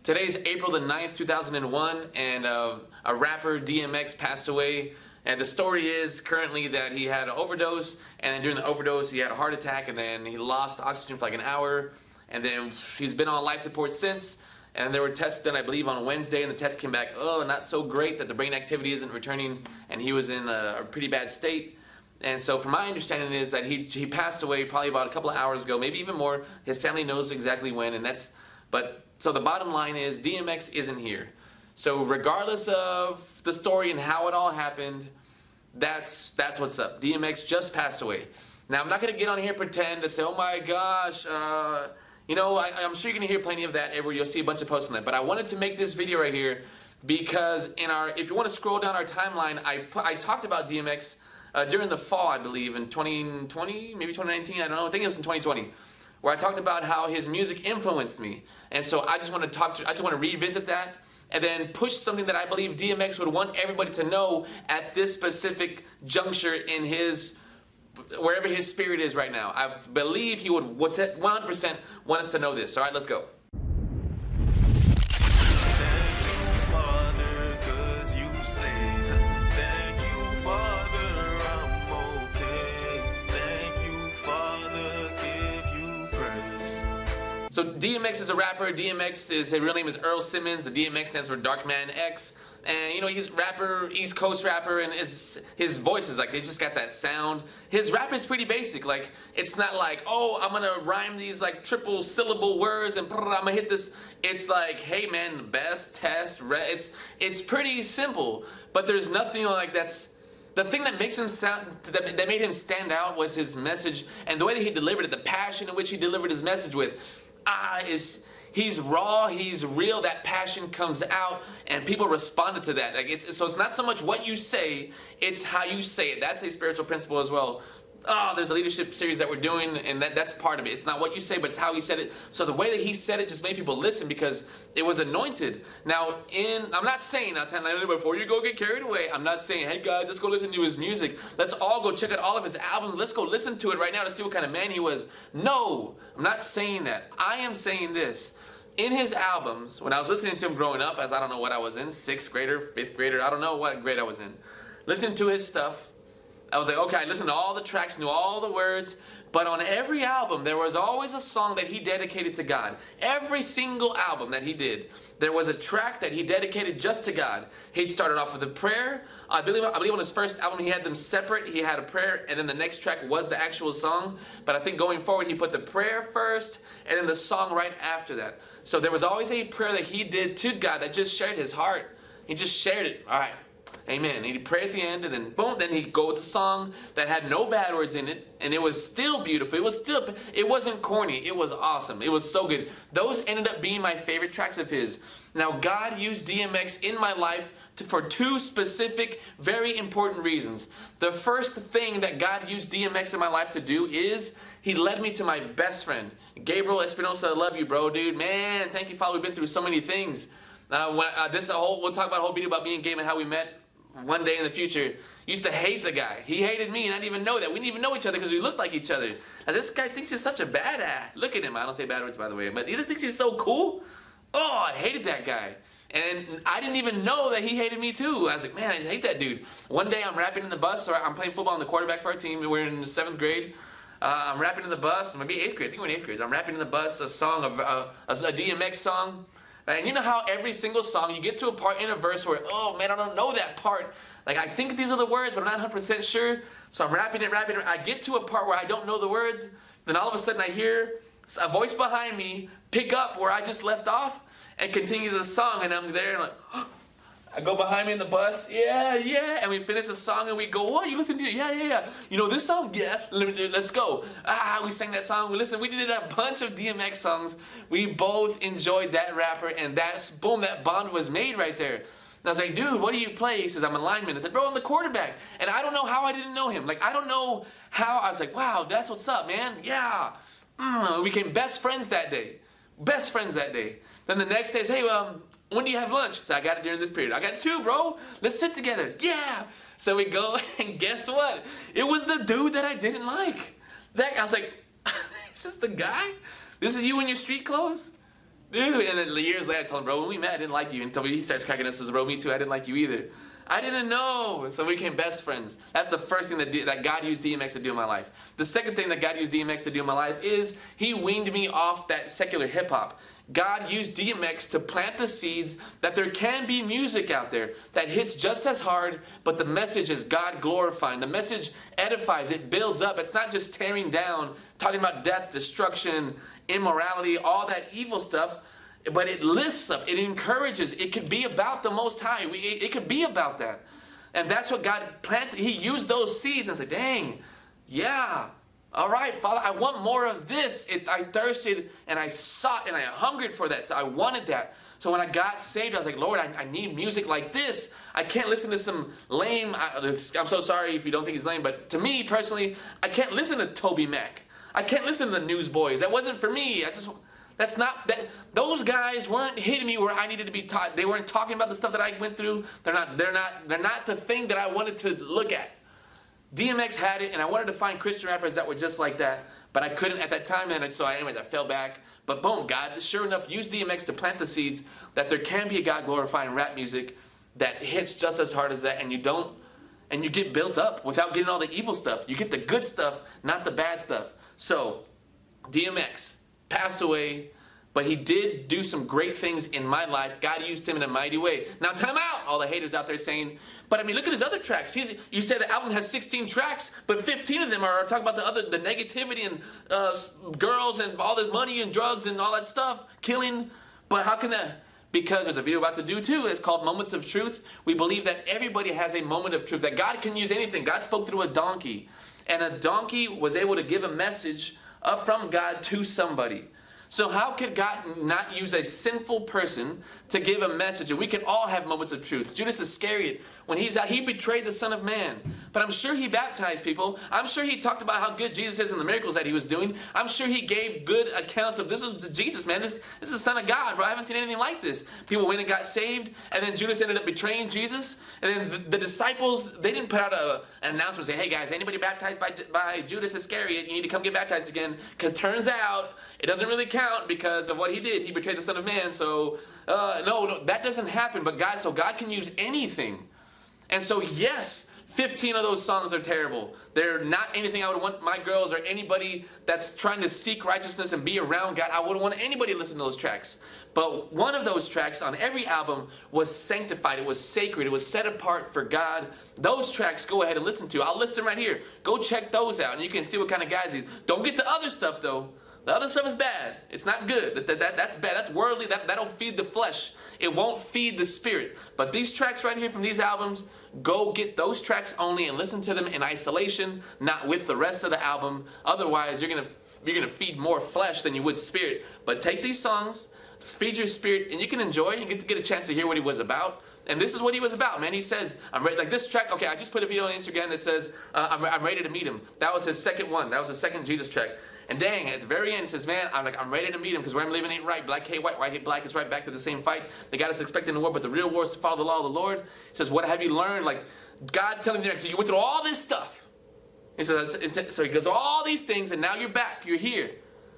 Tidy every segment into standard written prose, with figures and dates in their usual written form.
Today's April the 9th, 2001, and a rapper, DMX, passed away. And the story is currently that he had an overdose, and then during the overdose he had a heart attack, and then he lost oxygen for like an hour, and then he's been on life support since. And there were tests done, I believe, on Wednesday, and the test came back, oh, not so great, that the brain activity isn't returning, and he was in a pretty bad state. And so from my understanding is that he passed away probably about a couple of hours ago, maybe even more. His family knows exactly when, and so the bottom line is DMX isn't here. So regardless of the story and how it all happened, that's what's up. DMX just passed away. Now I'm not gonna get on here and pretend to say, oh my gosh, you know, I'm sure you're gonna hear plenty of that everywhere. You'll see a bunch of posts on that. But I wanted to make this video right here because if you want to scroll down our timeline, I talked about DMX during the fall, I believe, in 2020, maybe 2019, I don't know. I think it was in 2020, where I talked about how his music influenced me. And so I just want to revisit that and then push something that I believe DMX would want everybody to know at this specific juncture in wherever his spirit is right now. I believe he would 100% want us to know this. All right, let's go. So DMX is a rapper. His real name is Earl Simmons. The DMX stands for Dark Man X. And you know, he's a rapper, East Coast rapper, and his voice is like, it's just got that sound. His rap is pretty basic. Like, it's not like, oh, I'm gonna rhyme these like triple syllable words and I'm gonna hit this. It's like, hey man, best, test, it's pretty simple. But there's nothing like that's. The thing that makes him that made him stand out was his message and the way that he delivered it, the passion in which he delivered his message with. He's raw, he's real, that passion comes out, and people responded to that. Like so it's not so much what you say, it's how you say it. That's a spiritual principle as well. Oh, there's a leadership series that we're doing, and that's part of it. It's not what you say, but it's how he said it. So the way that he said it just made people listen because it was anointed. Now, I'm not saying, before you go get carried away, I'm not saying, hey guys, let's go listen to his music. Let's all go check out all of his albums. Let's go listen to it right now to see what kind of man he was. No, I'm not saying that. I am saying this. In his albums, when I was listening to him growing up, as I don't know what I was in, 6th grader, 5th grader, I don't know what grade I was in, listening to his stuff, I was like, okay, I listened to all the tracks, knew all the words, but on every album, there was always a song that he dedicated to God. Every single album that he did, there was a track that he dedicated just to God. He'd started off with a prayer. I believe on his first album, he had them separate. He had a prayer, and then the next track was the actual song. But I think going forward, he put the prayer first, and then the song right after that. So there was always a prayer that he did to God that just shared his heart. He just shared it. All right. Amen. And he'd pray at the end, and then boom, then he'd go with a song that had no bad words in it, and it was still beautiful. It wasn't corny. It was awesome. It was so good. Those ended up being my favorite tracks of his. Now, God used DMX in my life for two specific, very important reasons. The first thing that God used DMX in my life to do is he led me to my best friend, Espinosa. I love you, bro, dude. Man, thank you, Father. We've been through so many things. We'll talk about a whole video about me and Game and how we met. One day in the future, used to hate the guy. He hated me, and I didn't even know that. We didn't even know each other because we looked like each other. And this guy thinks he's such a badass. Look at him. I don't say bad words, by the way, but he just thinks he's so cool. Oh, I hated that guy. And I didn't even know that he hated me too. I was like, man, I hate that dude. One day I'm rapping in the bus, or I'm playing football on the quarterback for our team. We're in the 7th grade. I'm rapping in the bus, maybe 8th grade. I think we're in 8th grade. I'm rapping in the bus a song of a DMX song. And you know how every single song, you get to a part in a verse where, oh man, I don't know that part. Like, I think these are the words, but I'm not 100% sure. So I'm rapping it. I get to a part where I don't know the words. Then all of a sudden I hear a voice behind me pick up where I just left off and continues the song. And I'm there and like, oh. I go behind me in the bus. Yeah, yeah. And we finish the song and we go, oh, you listen to it? Yeah, yeah, yeah. You know this song? Yeah. Let's go. We sang that song. We did a bunch of DMX songs. We both enjoyed that rapper, and boom, that bond was made right there. And I was like, dude, what do you play? He says, I'm a lineman. I said, bro, I'm the quarterback. And I don't know how I didn't know him. Like, I don't know how. I was like, wow, that's what's up, man. Yeah. We became best friends that day. Best friends that day. Then the next day, I say, hey, when do you have lunch? So I got it during this period. I got 2, bro. Let's sit together. Yeah. So we go, and guess what? It was the dude that I didn't like. I was like, is this the guy? This is you in your street clothes? Dude, and then years later I told him, bro, when we met, I didn't like you. And he starts cracking us, says, bro, me too, I didn't like you either. I didn't know. So we became best friends. That's the first thing that God used DMX to do in my life. The second thing that God used DMX to do in my life is he weaned me off that secular hip-hop. God used DMX to plant the seeds that there can be music out there that hits just as hard, but the message is God glorifying. The message edifies, it builds up. It's not just tearing down, talking about death, destruction, immorality, all that evil stuff. But it lifts up, it encourages, it could be about the Most High. It could be about that. And that's what God planted. He used those seeds and said, dang, yeah, all right, Father, I want more of this. I thirsted and I sought and I hungered for that. So I wanted that. So when I got saved, I was like, Lord, I need music like this. I can't listen to some lame, I'm so sorry if you don't think he's lame, but to me personally, I can't listen to Toby Mac. I can't listen to the Newsboys. That wasn't for me. That's not that. Those guys weren't hitting me where I needed to be taught. They weren't talking about the stuff that I went through. They're not the thing that I wanted to look at. DMX had it, and I wanted to find Christian rappers that were just like that, but I couldn't at that time. And so, anyways, I fell back. But boom, God, sure enough, used DMX to plant the seeds that there can be a God-glorifying rap music that hits just as hard as that, and you get built up without getting all the evil stuff. You get the good stuff, not the bad stuff. So, DMX passed away, but he did do some great things in my life. God used him in a mighty way. Now, time out. All the haters out there saying, but I mean, look at his other tracks. You said the album has 16 tracks, but 15 of them are talking about the negativity and girls and all the money and drugs and all that stuff, killing. But how can that? Because there's a video about to do too. It's called Moments of Truth. We believe that everybody has a moment of truth, that God can use anything. God spoke through a donkey, and a donkey was able to give a message from God to somebody. So how could God not use a sinful person to give a message? And we can all have moments of truth. Judas Iscariot, when he's out, he betrayed the Son of Man. But I'm sure he baptized people. I'm sure he talked about how good Jesus is and the miracles that he was doing. I'm sure he gave good accounts of, this is Jesus, man. This is the Son of God, bro. I haven't seen anything like this. People went and got saved, and then Judas ended up betraying Jesus. And then the disciples, they didn't put out an announcement saying, hey guys, anybody baptized by Judas Iscariot, you need to come get baptized again. Because turns out, it doesn't really count because of what he did. He betrayed the Son of Man. So, no, that doesn't happen. But God can use anything. And so, yes, 15 of those songs are terrible. They're not anything I would want my girls or anybody that's trying to seek righteousness and be around God. I wouldn't want anybody to listen to those tracks. But one of those tracks on every album was sanctified. It was sacred. It was set apart for God. Those tracks, go ahead and listen to. I'll list them right here. Go check those out, and you can see what kind of guys he's. Don't get the other stuff, though. The other stuff is bad. It's not good. That's bad. That's worldly. That'll feed the flesh. It won't feed the spirit. But these tracks right here from these albums, go get those tracks only and listen to them in isolation, not with the rest of the album. Otherwise, you're gonna feed more flesh than you would spirit. But take these songs, feed your spirit, and you can enjoy. You get to get a chance to hear what he was about. And this is what he was about, man. He says, I'm ready. Like this track, okay, I just put a video on Instagram that says, I'm ready to meet him. That was his second one. That was the second Jesus track. And dang, at the very end, it says, man, I'm ready to meet him because where I'm living ain't right. Black hate white, white hate black. It's right back to the same fight. They got us expecting the war, but the real war is to follow the law of the Lord. He says, what have you learned? Like, God's telling me, so you went through all this stuff. He says, so he goes, all these things, and now you're back. You're here.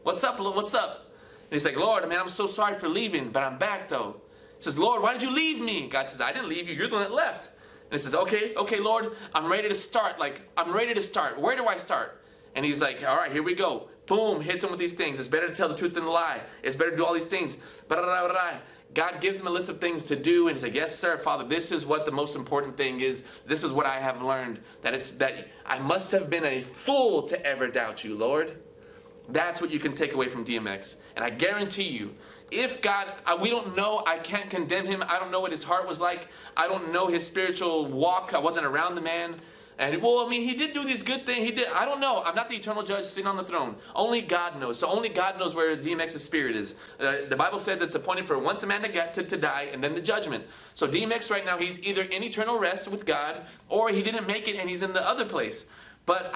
What's up, Lord? What's up? And he's like, Lord, man, I'm so sorry for leaving, but I'm back, though. He says, Lord, why did you leave me? God says, I didn't leave you. You're the one that left. And he says, okay, Lord, I'm ready to start. Like, I'm ready to start. Where do I start? And he's like, all right, here we go. Boom, hits him with these things. It's better to tell the truth than to lie. It's better to do all these things. God gives him a list of things to do, and he's like, yes, sir, Father, this is what the most important thing is. This is what I have learned, that I must have been a fool to ever doubt you, Lord. That's what you can take away from DMX. And I guarantee you, if God, we don't know, I can't condemn him. I don't know what his heart was like. I don't know his spiritual walk. I wasn't around the man. And, well, I mean, he did do these good things. I don't know. I'm not the eternal judge sitting on the throne. Only God knows. So only God knows where DMX's spirit is. The Bible says it's appointed for once a man to die and then the judgment. So DMX right now, he's either in eternal rest with God or he didn't make it and he's in the other place. But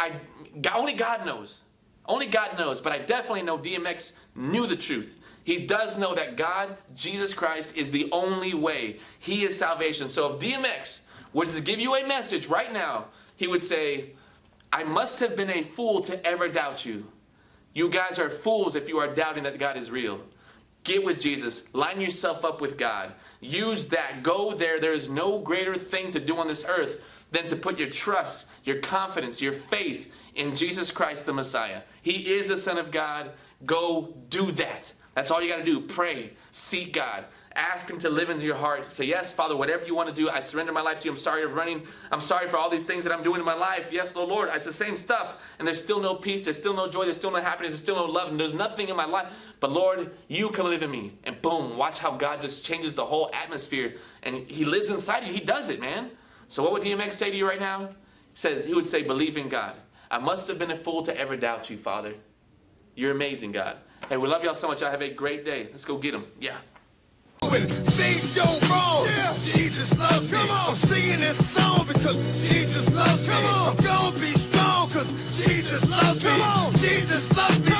only God knows. Only God knows. But I definitely know DMX knew the truth. He does know that God, Jesus Christ, is the only way. He is salvation. So if DMX was to give you a message right now, he would say, I must have been a fool to ever doubt you. You guys are fools if you are doubting that God is real. Get with Jesus. Line yourself up with God. Use that. Go there. There is no greater thing to do on this earth than to put your trust, your confidence, your faith in Jesus Christ the Messiah. He is the Son of God. Go do that. That's all you got to do. Pray. Seek God. Ask Him to live into your heart. Say, yes, Father, whatever you want to do, I surrender my life to you. I'm sorry of running. I'm sorry for all these things that I'm doing in my life. Yes, oh Lord, it's the same stuff. And there's still no peace. There's still no joy. There's still no happiness. There's still no love. And there's nothing in my life. But Lord, you come live in me. And boom, watch how God just changes the whole atmosphere. And He lives inside you. He does it, man. So what would DMX say to you right now? He would say, believe in God. I must have been a fool to ever doubt you, Father. You're amazing, God. Hey, we love y'all so much. Y'all have a great day. Let's go get them. Yeah. When things go wrong, Jesus loves me. I'm singing this song because Jesus loves me. I'm gonna be strong because Jesus loves me. Jesus loves me.